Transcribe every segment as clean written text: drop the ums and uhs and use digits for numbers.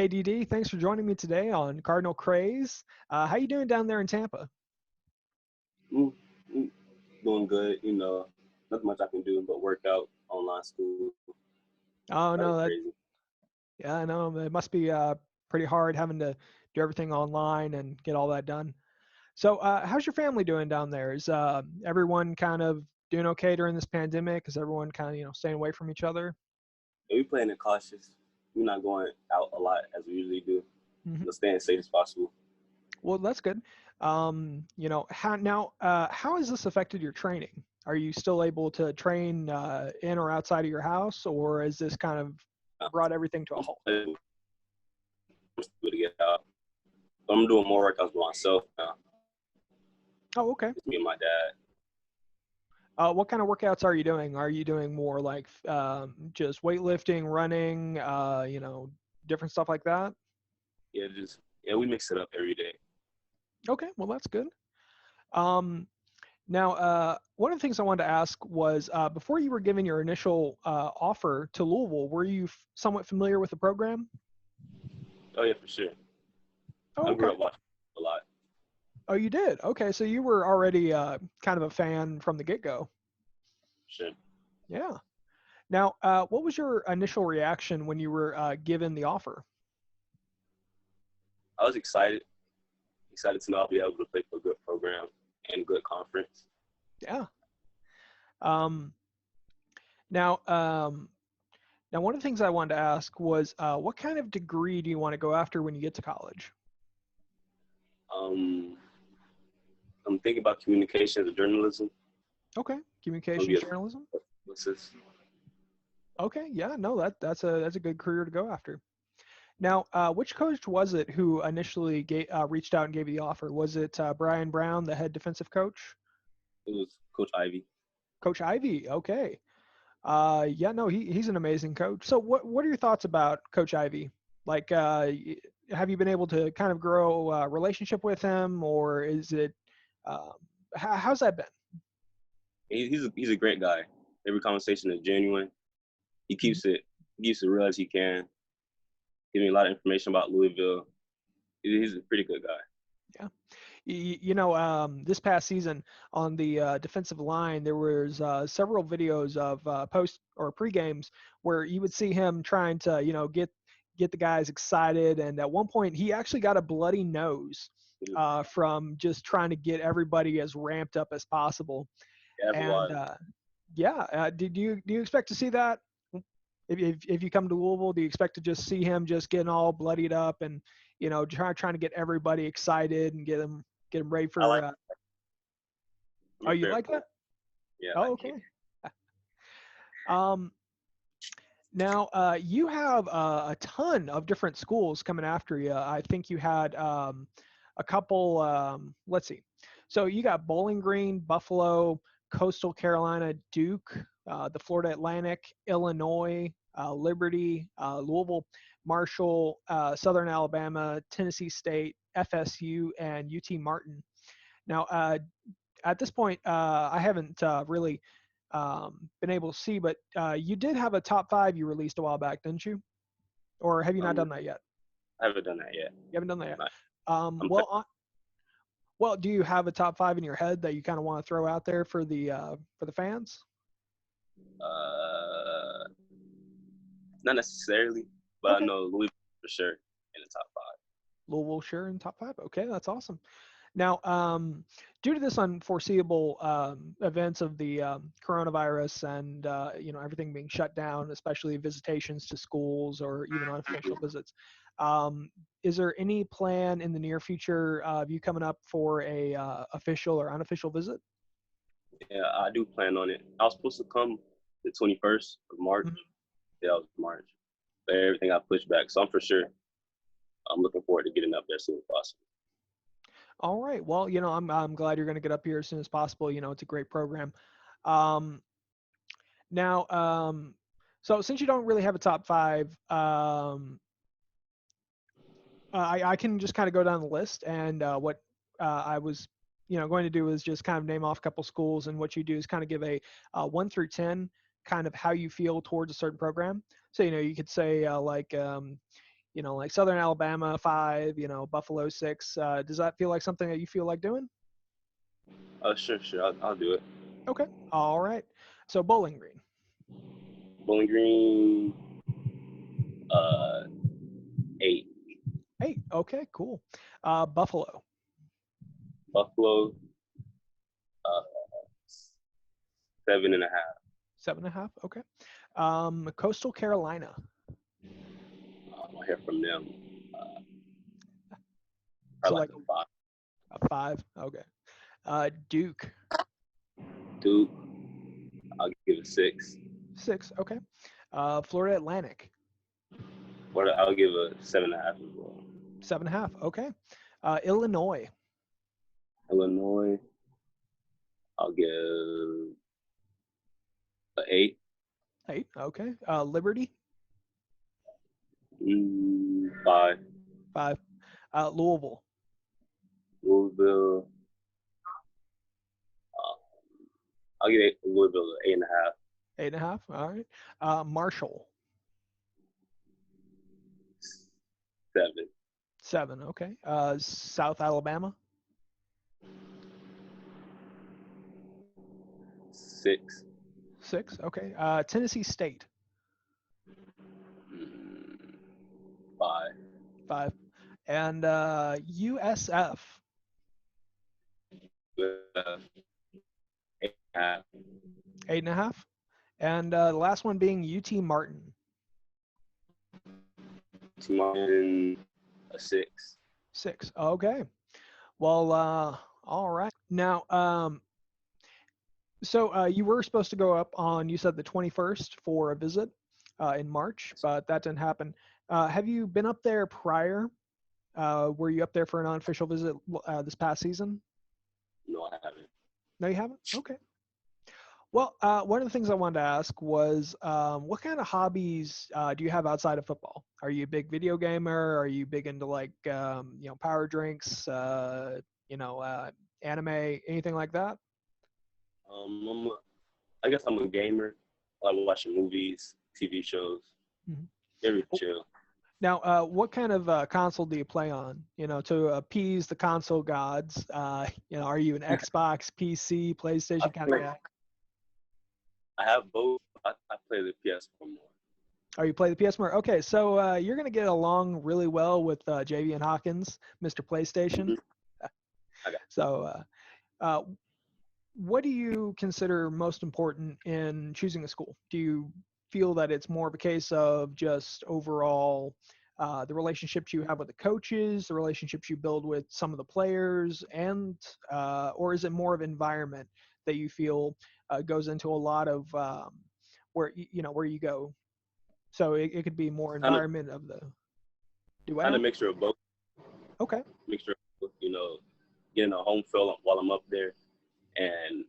Hey DD, thanks for joining me today on Cardinal Craze. How you doing down there in Tampa? Mm, mm, Doing good. Nothing much I can do but work out, online school. Oh Nothing no, that crazy. yeah, I know it must be pretty hard having to do everything online and get all that done. So, how's your family doing down there? Is everyone kind of doing okay during this pandemic? Is everyone kind of staying away from each other? And we playing it cautious. We're not going out a lot as we usually do. Hmm. Staying safe as possible. Well, that's good. How has this affected your training? Are you still able to train in or outside of your house, or is this kind of Uh, brought everything to a I'm halt? still to get out. But I'm doing more workouts by myself now. Oh, okay. It's me and my dad. What kind of workouts are you doing? Are you doing more like just weightlifting, running, different stuff like that? We mix it up every day. Okay, well that's good. Um, now, one of the things I wanted to ask was before you were given your initial offer to Louisville, were you somewhat familiar with the program? Oh yeah, for sure. Oh, I grew okay. up watching a lot. Oh, you did. Okay, so you were already kind of a fan from the get-go. For sure. Yeah. Now, what was your initial reaction when you were given the offer? I was excited to know I'll be able to play for a good program and a good conference. Yeah. Um, now, um, Now, one of the things I wanted to ask was, what kind of degree do you want to go after when you get to college? Um, I'm thinking about communications and journalism. Okay, I'm gonna communications be journalism. a publicist. Okay, yeah, no, that's a good career to go after. Now, which coach was it who initially reached out and gave you the offer? Was it Brian Brown, the head defensive coach? It was Coach Ivy. Coach Ivy. Okay. Yeah, no, he's an amazing coach. So, what are your thoughts about Coach Ivy? Like, have you been able to kind of grow a relationship with him, or is it um, how's that been? He's a great guy. Every conversation is genuine. He Mhm. keeps it real as he can. Give me a lot of information about Louisville. He's a pretty good guy. Yeah. This past season on the defensive line, there was several videos of post or pre games where you would see him trying to, get the guys excited. And at one point, he actually got a bloody nose from just trying to get everybody as ramped up as possible. And Everyone, yeah, do you expect to see that if you come to Louisville? Do you expect to just see him just getting all bloodied up and trying to get everybody excited and get them ready I for? like. I'm Oh, a you fair like player. that? Yeah, I Oh, like it. okay. Um, Now you have a ton of different schools coming after you. I think you had a couple. Let's see. So you got Bowling Green, Buffalo, Coastal Carolina, Duke, the Florida Atlantic, Illinois, Liberty, Louisville, Marshall, Southern Alabama, Tennessee State, FSU, and UT Martin. Now, at this point, I haven't really been able to see, but you did have a top five you released a while back, didn't you? Or have you not Um, done that yet? I haven't done that yet. You haven't done that yet. Not, Um, I'm well, uh, well, do you have a top five in your head that you kind of want to throw out there for the fans? uh, not necessarily, but I Okay, know Louisville for sure in the top five. Louisville, sure, in top five. Okay, that's awesome. Now, due to this unforeseeable events of the coronavirus and everything being shut down, especially visitations to schools or even unofficial visits, is there any plan in the near future of you coming up for a official or unofficial visit? Yeah, I do plan on it. I was supposed to come the 21st of March. Mhm. Yeah, it was March, but everything got pushed back. So I'm for sure. I'm looking forward to getting up there as soon as possible. All right. Well, I'm glad you're going to get up here as soon as possible. It's a great program. Um, now, so since you don't really have a top five, I can just kind of go down the list, and what I was, going to do is just kind of name off a couple schools, and what you do is kind of give a 1 through 10, kind of how you feel towards a certain program. So you could say like like Southern Alabama 5, Buffalo 6. Does that feel like something that you feel like doing? Sure. I'll do it. Okay. All right. So Bowling Green. Bowling Green, 8. 8. Okay, cool. Buffalo. Buffalo, uh, 7.5. 7.5. Okay. Coastal Carolina. I hear from them. So Probably like like a 5. a 5. Okay. Duke. Duke, I'll give it 6. 6. Okay. Florida Atlantic. But I'll give a 7.5 as well. 7.5. Okay. Illinois. Illinois, I'll give an 8. 8. Okay. Liberty. 5. 5. Louisville. Louisville, uh, I'll give Louisville an 8.5. 8.5. All right. Marshall. 7. 7. Okay. South Alabama. 6. 6. Okay. Tennessee State. 5. 5. And USF. 8.5. 8.5. And the last one being UT Martin. Martin, a 6. 6. Okay. Well, all right. Now, so you were supposed to go up on, you said the 21st for a visit in March, but that didn't happen. Have you been up there prior? Were you up there for an unofficial visit this past season? No, I haven't. No, you haven't? Okay. Well, one of the things I wanted to ask was, what kind of hobbies do you have outside of football? Are you a big video gamer? Are you big into like, power drinks, anime, anything like that? I guess I'm a gamer. I like watching movies, TV shows, Mhm. very chill. Now, what kind of console do you play on? To appease the console gods. Are you an Xbox, PC, I PlayStation kind of play. guy? I have both. I play the PS4 more. Oh, you play the PS more? Okay, so you're gonna get along really well with JV and Hawkins, Mr. PlayStation. Mm-hmm. I got. So, uh, what do you consider most important in choosing a school? Do you feel that it's more of a case of just overall the relationships you have with the coaches, the relationships you build with some of the players, and or is it more of environment that you feel goes into a lot of where you go? So it could be more Kind of environment of the do what kind of now? mixture of both. Okay. Mixture of, getting a home feel while I'm up there, and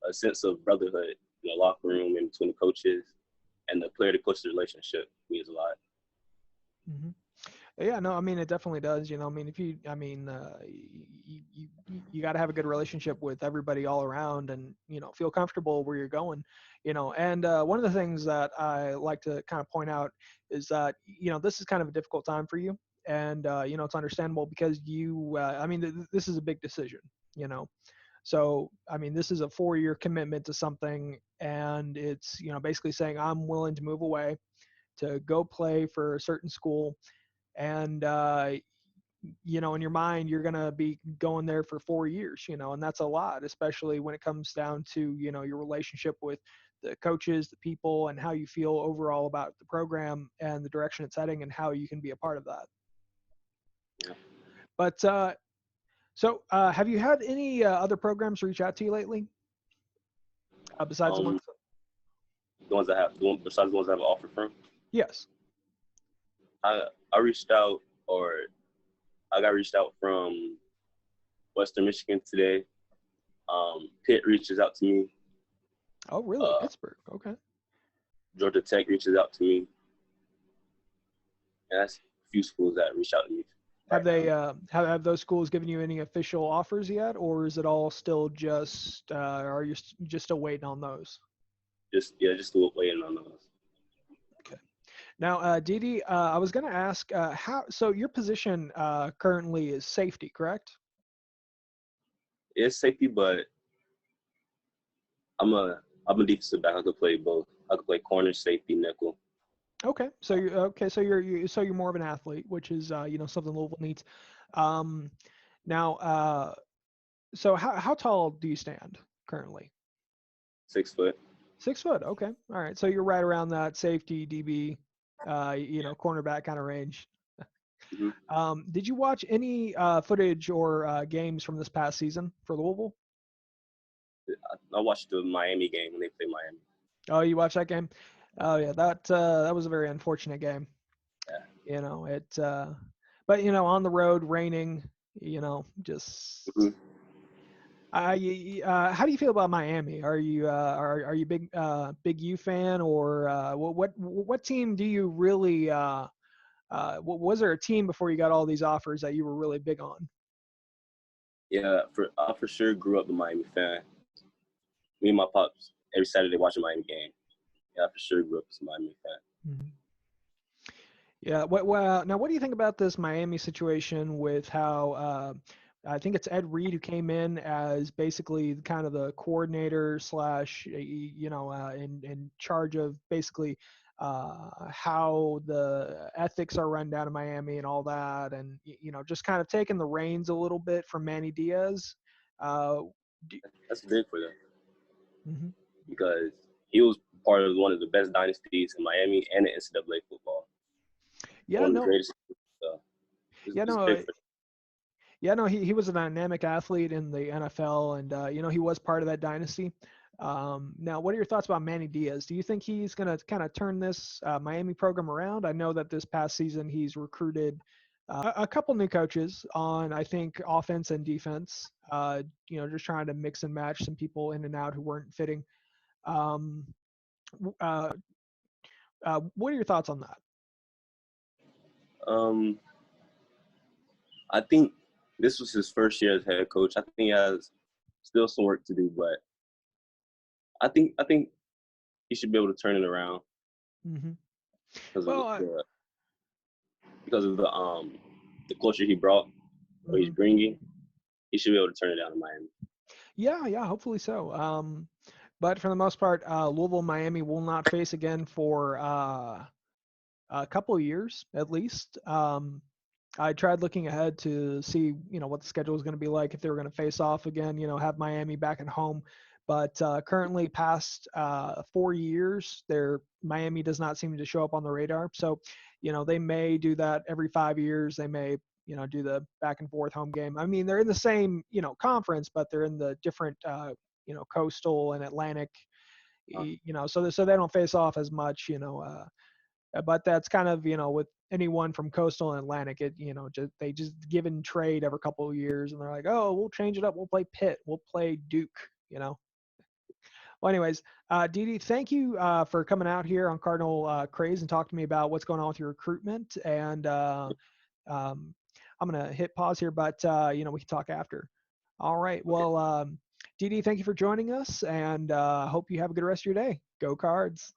a sense of brotherhood in the locker room in between the coaches and the player to coach relationship means a lot. Hmm. Yeah, no, I mean it definitely does. I mean if you, you got to have a good relationship with everybody all around, and feel comfortable where you're going. And one of the things that I like to kind of point out is that this is kind of a difficult time for you, and it's understandable because this is a big decision. You know, so I mean this is a 4-year commitment to something, and it's basically saying I'm willing to move away to go play for a certain school, and in your mind you're going to be going there for 4 years, and that's a lot, especially when it comes down to your relationship with the coaches, the people, and how you feel overall about the program and the direction it's heading and how you can be a part of that. Yeah. But so have you had any other programs reach out to you lately besides the ones? The ones that have besides the ones that have an offer from. Yes. I reached out, or I got reached out from Western Michigan today. Pitt reaches out to me. Oh really? Pittsburgh? Okay. Georgia Tech reaches out to me. And that's a few schools that reach out to me. Have they have those schools given you any official offers yet, or is it all still just are you just still waiting on those? Just still waiting on those. Okay. Now, DD, I was going to ask how. So your position currently is safety, correct? It's safety, but I'm a defensive back. I could play both. I could play corner, safety, nickel. Okay, so you're okay. So you're more of an athlete, which is something Louisville needs. Um, now, so how tall do you stand currently? 6 foot. 6 foot. Okay, all right. So you're right around that safety DB, cornerback kind of range. Hmm. Did you watch any footage or games from this past season for Louisville? I watched the Miami game when they played Miami. Oh, you watched that game? Oh yeah, that was a very unfortunate game. Yeah. It but on the road, raining, just Hmm. how do you feel about Miami? Are you are you big U fan, or what team do you really was there a team before you got all these offers that you were really big on? Yeah, I for sure grew up a Miami fan. Me and my pops every Saturday watching Miami game. Yeah, I for sure grew up as a Miami fan. Mhm. Yeah. Now, what do you think about this Miami situation with how I think it's Ed Reed who came in as basically kind of the coordinator slash, in charge of basically how the ethics are run down in Miami and all that, and just kind of taking the reins a little bit from Manny Diaz. Uh, d- That's big for them mhm. because he was part of one of the best dynasties in Miami and in NCAA football. Yeah. One of the No. greatest. So Yeah. it's No. big for Yeah, no, he was a dynamic athlete in the NFL, and he was part of that dynasty. Now, what are your thoughts about Manny Diaz? Do you think he's going to kind of turn this Miami program around? I know that this past season he's recruited a couple new coaches on, I think, offense and defense. Just trying to mix and match some people in and out who weren't fitting. Um, uh, what are your thoughts on that? them. I think this was his first year as head coach. I think he has still some work to do, but I think he should be able to turn it around Hmm. because of Well, because of the culture he brought or he's mhm. bringing. He should be able to turn it down in Miami. Yeah, hopefully so. But for the most part, Louisville, Miami will not face again for a couple of years at least. I tried looking ahead to see, what the schedule is going to be like if they were going to face off again. Have Miami back at home. But currently, past 4 years, Miami does not seem to show up on the radar. So, they may do that every 5 years. They may, do the back and forth home game. I mean, they're in the same, conference, but they're in the different, coastal and Atlantic, Uh, so they don't face off as much, but that's kind of with anyone from coastal and Atlantic, they just give and trade every couple of years, and they're like, oh, we'll change it up, we'll play Pitt, we'll play Duke, well, anyways, Dee, thank you for coming out here on Cardinal Craze and talk to me about what's going on with your recruitment, and um, I'm gonna hit pause here, but we can talk after. All right, okay. well, Dee, thank you for joining us, and hope you have a good rest of your day. Go Cards.